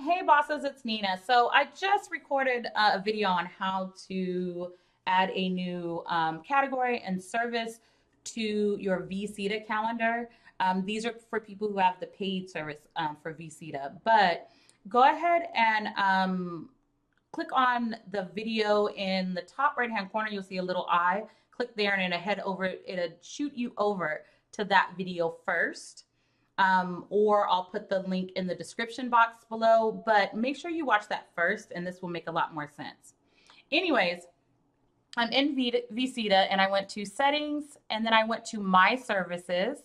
Hey bosses, it's Nina. So I just recorded a video on how to add a new category and service to your Vcita calendar. These are for people who have the paid service for Vcita. But go ahead and click on the video in the top right hand corner. You'll see a little eye. Click there and it'll shoot you over to that video first. Or I'll put the link in the description box below, but make sure you watch that first and this will make a lot more sense. Anyways, I'm in Vcita and I went to settings and then I went to my services.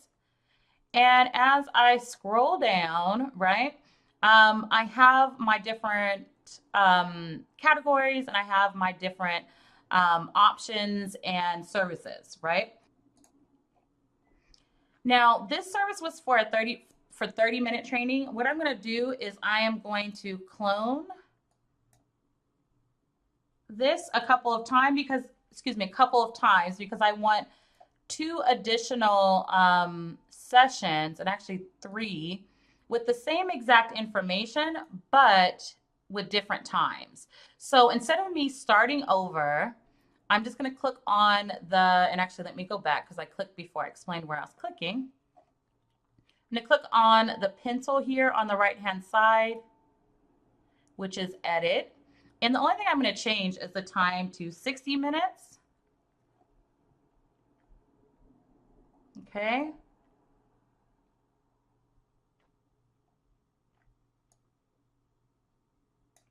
And as I scroll down, right, I have my different categories and I have my different options and services, right? Now, this service was for a 30-minute training. What I'm going to do is I am going to clone this a couple of times because I want 2 additional sessions, and actually 3, with the same exact information, but with different times. So instead of me starting over, I'm just going to click on and actually let me go back because I clicked before I explained where I was clicking. I'm going to click on the pencil here on the right hand side, which is edit. And the only thing I'm going to change is the time to 60 minutes. Okay.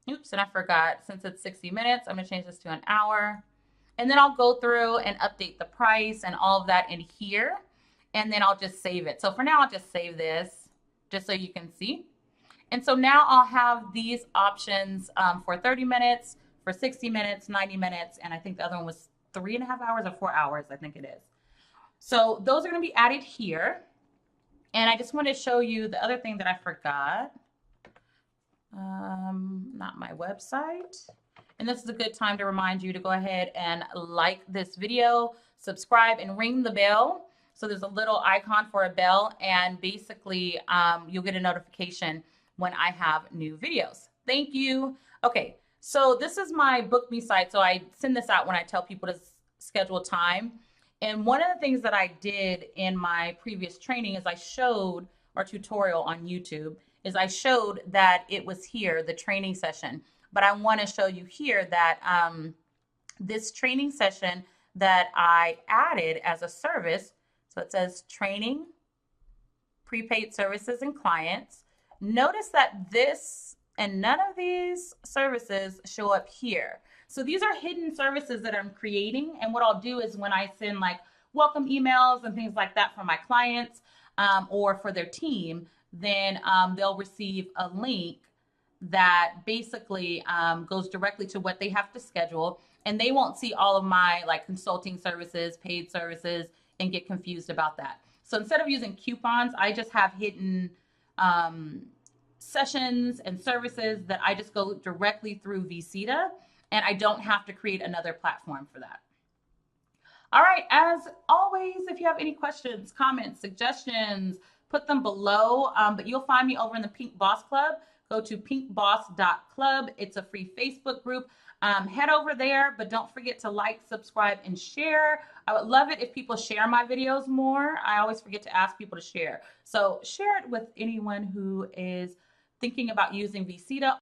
Oops, and I forgot, since it's 60 minutes, I'm going to change this to an hour. And then I'll go through and update the price and all of that in here. And then I'll just save it. So for now, I'll just save this just so you can see. And so now I'll have these options for 30 minutes, for 60 minutes, 90 minutes. And I think the other one was 3.5 hours or 4 hours, I think it is. So those are going to be added here. And I just want to show you the other thing that I forgot. Not my website. And this is a good time to remind you to go ahead and like this video, subscribe, and ring the bell. So there's a little icon for a bell, and basically you'll get a notification when I have new videos. Thank you. Okay, so this is my Book Me site. So I send this out when I tell people to schedule time. And one of the things that I did in my previous training is I showed, or tutorial on YouTube, is I showed that it was here, the training session. But I want to show you here that this training session that I added as a service, so it says training, prepaid services and clients. Notice that this and none of these services show up here. So these are hidden services that I'm creating. And what I'll do is when I send like welcome emails and things like that for my clients or for their team, then they'll receive a link that basically goes directly to what they have to schedule, and they won't see all of my like consulting services, paid services, and get confused about that. So instead of using coupons, I just have hidden sessions and services that I just go directly through Vcita, and I don't have to create another platform for that. All right, as always, if you have any questions, comments, suggestions, put them below, but you'll find me over in the Pink Boss Club. Go to pinkboss.club. It's a free Facebook group. Head over there, but don't forget to like, subscribe, and share. I would love it if people share my videos more. I always forget to ask people to share. So share it with anyone who is thinking about using Vcita.